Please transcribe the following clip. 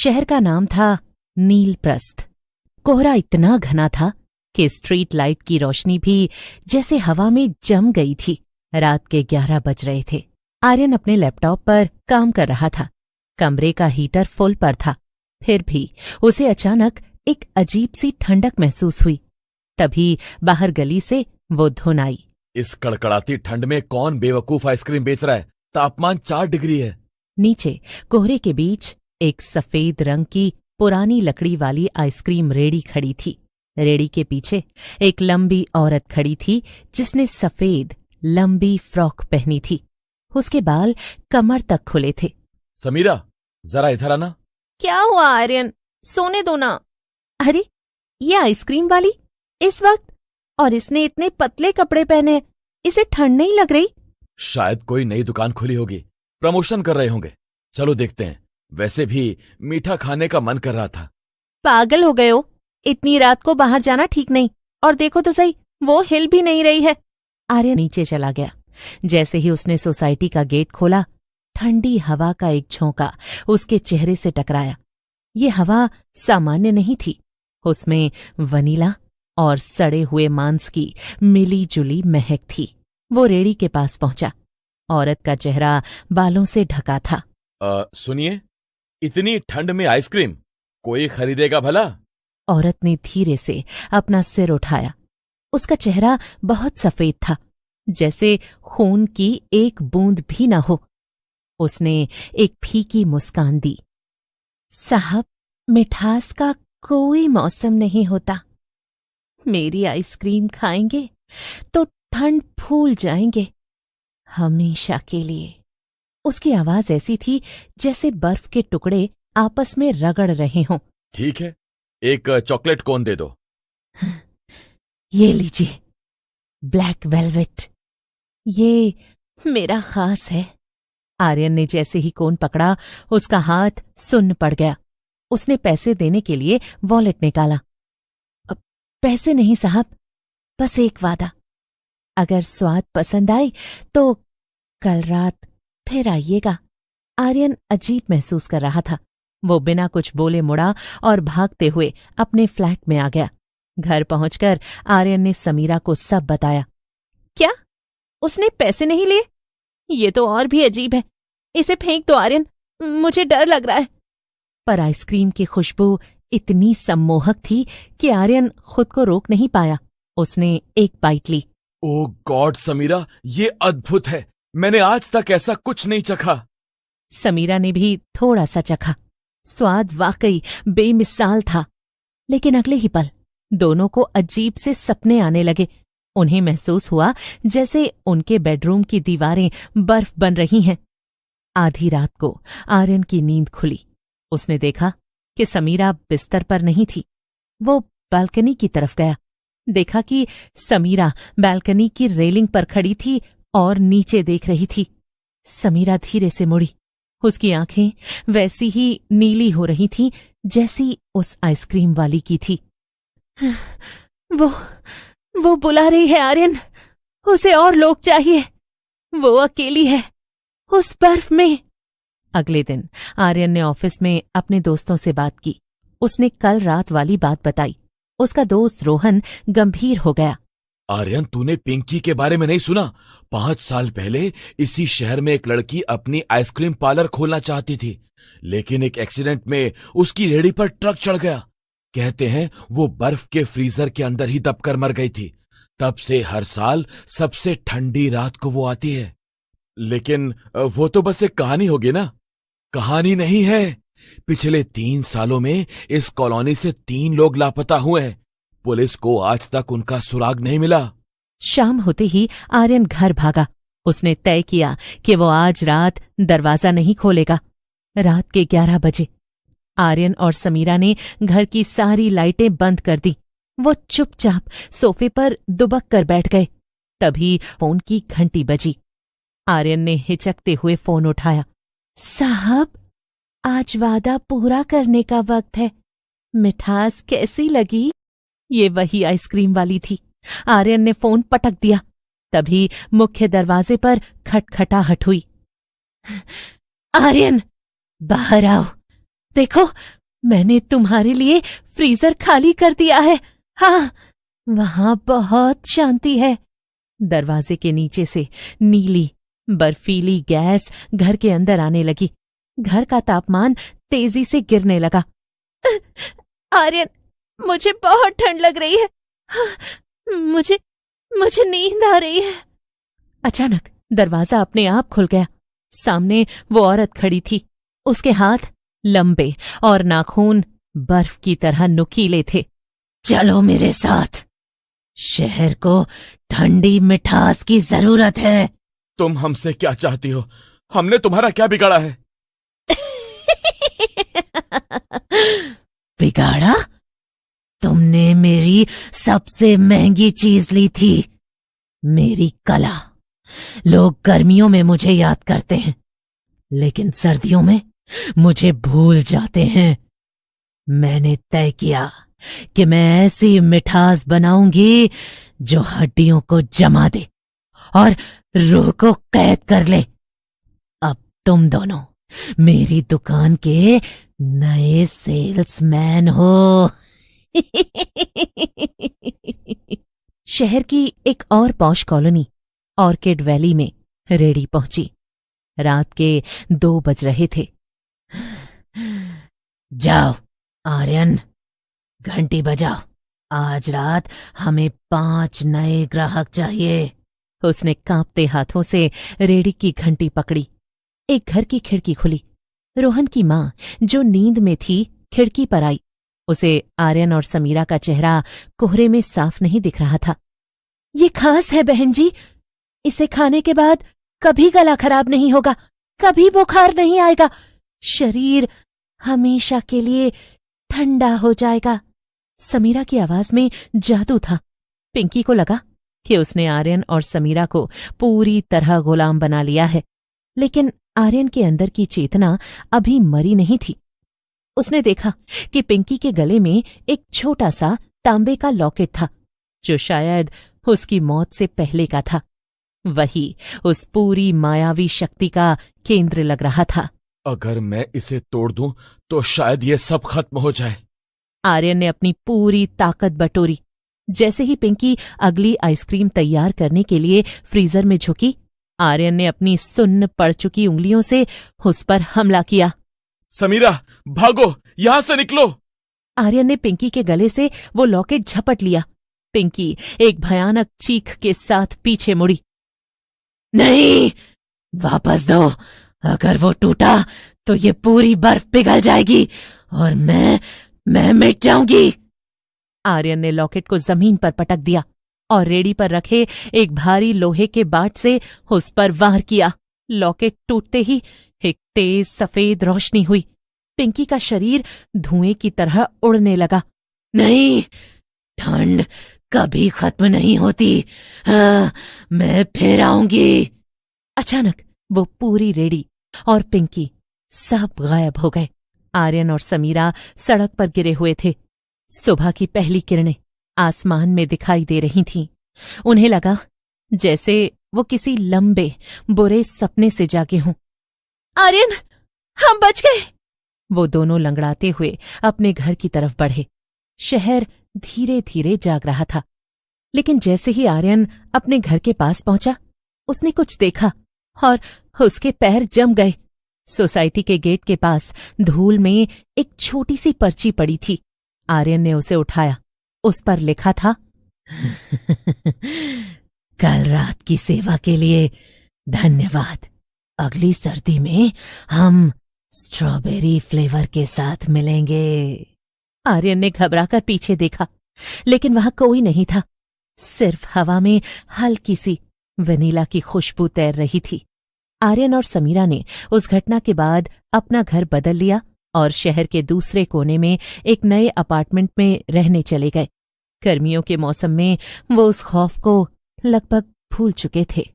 शहर का नाम था नीलप्रस्थ। कोहरा इतना घना था कि स्ट्रीट लाइट की रोशनी भी जैसे हवा में जम गई थी। रात के 11 बज रहे थे। आर्यन अपने लैपटॉप पर काम कर रहा था। कमरे का हीटर फुल पर था। फिर भी उसे अचानक एक अजीब सी ठंडक महसूस हुई। तभी बाहर गली से वो धुन आई। इस कड़कड़ाती ठंड में कौन बेवकूफ आइसक्रीम बेच रहा है? तापमान 4 डिग्री है। नीचे कोहरे के बीच एक सफेद रंग की पुरानी लकड़ी वाली आइसक्रीम रेड़ी खड़ी थी। रेड़ी के पीछे एक लंबी औरत खड़ी थी जिसने सफेद लंबी फ्रॉक पहनी थी। उसके बाल कमर तक खुले थे। समीरा, जरा इधर आना। क्या हुआ आर्यन? सोने दो ना। अरे, ये आइसक्रीम वाली इस वक्त? और इसने इतने पतले कपड़े पहने, इसे ठंड नहीं लग रही? शायद कोई नई दुकान खुली होगी, प्रमोशन कर रहे होंगे। चलो देखते हैं। वैसे भी मीठा खाने का मन कर रहा था। पागल हो गए हो? इतनी रात को बाहर जाना ठीक नहीं। और देखो तो सही, वो हिल भी नहीं रही है। आर्यन नीचे चला गया। जैसे ही उसने सोसाइटी का गेट खोला, ठंडी हवा का एक झोंका उसके चेहरे से टकराया। ये हवा सामान्य नहीं थी। उसमें वनीला और सड़े हुए मांस की मिली जुली महक थी। वो रेड़ी के पास पहुंचा। औरत का चेहरा बालों से ढका था। सुनिए, इतनी ठंड में आइसक्रीम कोई खरीदेगा भला? औरत ने धीरे से अपना सिर उठाया। उसका चेहरा बहुत सफेद था, जैसे खून की एक बूंद भी न हो। उसने एक फीकी मुस्कान दी। साहब, मिठास का कोई मौसम नहीं होता। मेरी आइसक्रीम खाएंगे तो ठंड भूल जाएंगे, हमेशा के लिए। उसकी आवाज ऐसी थी जैसे बर्फ के टुकड़े आपस में रगड़ रहे हों। ठीक है, एक चॉकलेट कोन दे दो। ये लीजिए, ब्लैक वेलवेट। ये मेरा खास है। आर्यन ने जैसे ही कोन पकड़ा, उसका हाथ सुन्न पड़ गया। उसने पैसे देने के लिए वॉलेट निकाला। पैसे नहीं साहब, बस एक वादा। अगर स्वाद पसंद आए तो कल रात फिर आइएगा। आर्यन अजीब महसूस कर रहा था। वो बिना कुछ बोले मुड़ा और भागते हुए अपने फ्लैट में आ गया। घर पहुंचकर आर्यन ने समीरा को सब बताया। क्या? उसने पैसे नहीं लिए? ये तो और भी अजीब है। इसे फेंक दो आर्यन, मुझे डर लग रहा है। पर आइसक्रीम की खुशबू इतनी सम्मोहक थी कि आर्यन खुद को रोक नहीं पाया। उसने एक बाइट ली। ओह गॉड समीरा, ये अद्भुत है। मैंने आज तक ऐसा कुछ नहीं चखा। समीरा ने भी थोड़ा सा चखा। स्वाद वाकई बेमिसाल था। लेकिन अगले ही पल दोनों को अजीब से सपने आने लगे। उन्हें महसूस हुआ जैसे उनके बेडरूम की दीवारें बर्फ बन रही हैं। आधी रात को आर्यन की नींद खुली। उसने देखा कि समीरा बिस्तर पर नहीं थी। वो बालकनी की तरफ गया। देखा कि समीरा बालकनी की रेलिंग पर खड़ी थी और नीचे देख रही थी। समीरा धीरे से मुड़ी। उसकी आंखें वैसी ही नीली हो रही थीं जैसी उस आइसक्रीम वाली की थी। वो बुला रही है आर्यन। उसे और लोग चाहिए। वो अकेली है उस बर्फ में। अगले दिन आर्यन ने ऑफिस में अपने दोस्तों से बात की। उसने कल रात वाली बात बताई। उसका दोस्त रोहन गंभीर हो गया। आर्यन, तूने पिंकी के बारे में नहीं सुना? 5 साल पहले इसी शहर में एक लड़की अपनी आइसक्रीम पार्लर खोलना चाहती थी, लेकिन एक एक्सीडेंट में उसकी रेहड़ी पर ट्रक चढ़ गया। कहते हैं वो बर्फ के फ्रीजर के अंदर ही दबकर मर गई थी। तब से हर साल सबसे ठंडी रात को वो आती है। लेकिन वो तो बस एक कहानी होगी ना? कहानी नहीं है। पिछले 3 सालों में इस कॉलोनी से 3 लोग लापता हुए हैं। पुलिस को आज तक उनका सुराग नहीं मिला। शाम होते ही आर्यन घर भागा। उसने तय किया कि वो आज रात दरवाजा नहीं खोलेगा। रात के 11 बजे आर्यन और समीरा ने घर की सारी लाइटें बंद कर दी। वो चुपचाप सोफे पर दुबक कर बैठ गए। तभी फोन की घंटी बजी। आर्यन ने हिचकते हुए फोन उठाया। साहब, आज वादा पूरा करने का वक्त है। मिठास कैसी लगी? ये वही आइसक्रीम वाली थी। आर्यन ने फोन पटक दिया। तभी मुख्य दरवाजे पर खटखटाहट हुई। आर्यन, बाहर आओ। देखो, मैंने तुम्हारे लिए फ्रीजर खाली कर दिया है। हाँ, वहां बहुत शांति है। दरवाजे के नीचे से नीली बर्फीली गैस घर के अंदर आने लगी। घर का तापमान तेजी से गिरने लगा। आर्यन, मुझे बहुत ठंड लग रही है। मुझे नींद आ रही है। अचानक दरवाजा अपने आप खुल गया। सामने वो औरत खड़ी थी। उसके हाथ लंबे और नाखून बर्फ की तरह नुकीले थे। चलो मेरे साथ, शहर को ठंडी मिठास की जरूरत है। तुम हमसे क्या चाहती हो? हमने तुम्हारा क्या बिगाड़ा है? बिगाड़ा? तुमने मेरी सबसे महंगी चीज ली थी, मेरी कला। लोग गर्मियों में मुझे याद करते हैं, लेकिन सर्दियों में मुझे भूल जाते हैं। मैंने तय किया कि मैं ऐसी मिठास बनाऊंगी जो हड्डियों को जमा दे और रूह को कैद कर ले। अब तुम दोनों मेरी दुकान के नए सेल्समैन हो। शहर की एक और पॉश कॉलोनी ऑर्किड वैली में रेडी पहुंची। रात के 2 बज रहे थे। जाओ आर्यन, घंटी बजाओ। आज रात हमें 5 नए ग्राहक चाहिए। उसने कांपते हाथों से रेडी की घंटी पकड़ी। एक घर की खिड़की खुली। रोहन की मां, जो नींद में थी, खिड़की पर आई। उसे आर्यन और समीरा का चेहरा कोहरे में साफ नहीं दिख रहा था। ये खास है बहन जी, इसे खाने के बाद कभी गला खराब नहीं होगा, कभी बुखार नहीं आएगा, शरीर हमेशा के लिए ठंडा हो जाएगा। समीरा की आवाज में जादू था। पिंकी को लगा कि उसने आर्यन और समीरा को पूरी तरह गुलाम बना लिया है, लेकिन आर्यन के अंदर की चेतना अभी मरी नहीं थी। उसने देखा कि पिंकी के गले में एक छोटा सा तांबे का लॉकेट था, जो शायद उसकी मौत से पहले का था। वही उस पूरी मायावी शक्ति का केंद्र लग रहा था। अगर मैं इसे तोड़ दूं तो शायद ये सब खत्म हो जाए। आर्यन ने अपनी पूरी ताकत बटोरी। जैसे ही पिंकी अगली आइसक्रीम तैयार करने के लिए फ्रीजर में झुकी, आर्यन ने अपनी सुन्न पड़ चुकी उंगलियों से उस पर हमला किया। समीरा, भागो, यहां से निकलो। आर्यन ने पिंकी के गले से वो लॉकेट झपट लिया। पिंकी एक भयानक चीख के साथ पीछे मुड़ी। नहीं, वापस दो। अगर वो टूटा तो ये पूरी बर्फ पिघल जाएगी और मैं मिट जाऊंगी। आर्यन ने लॉकेट को जमीन पर पटक दिया और रेडी पर रखे एक भारी लोहे के बाट से उस पर वार किया। लॉकेट टूटते ही एक तेज सफेद रोशनी हुई। पिंकी का शरीर धुएं की तरह उड़ने लगा। नहीं, ठंड कभी खत्म नहीं होती। मैं फिर आऊंगी। अचानक वो पूरी रेडी और पिंकी सब गायब हो गए। आर्यन और समीरा सड़क पर गिरे हुए थे। सुबह की पहली किरणें आसमान में दिखाई दे रही थीं। उन्हें लगा जैसे वो किसी लंबे बुरे सपने से जागे हों। आर्यन, हम बच गए। वो दोनों लंगड़ाते हुए अपने घर की तरफ बढ़े। शहर धीरे धीरे जाग रहा था, लेकिन जैसे ही आर्यन अपने घर के पास पहुंचा, उसने कुछ देखा और उसके पैर जम गए। सोसाइटी के गेट के पास धूल में एक छोटी सी पर्ची पड़ी थी। आर्यन ने उसे उठाया। उस पर लिखा था, कल रात की सेवा के लिए धन्यवाद। अगली सर्दी में हम स्ट्रॉबेरी फ्लेवर के साथ मिलेंगे। आर्यन ने घबराकर पीछे देखा, लेकिन वहां कोई नहीं था। सिर्फ हवा में हल्की सी वनीला की खुशबू तैर रही थी। आर्यन और समीरा ने उस घटना के बाद अपना घर बदल लिया और शहर के दूसरे कोने में एक नए अपार्टमेंट में रहने चले गए। गर्मियों के मौसम में वो उस खौफ को लगभग भूल चुके थे।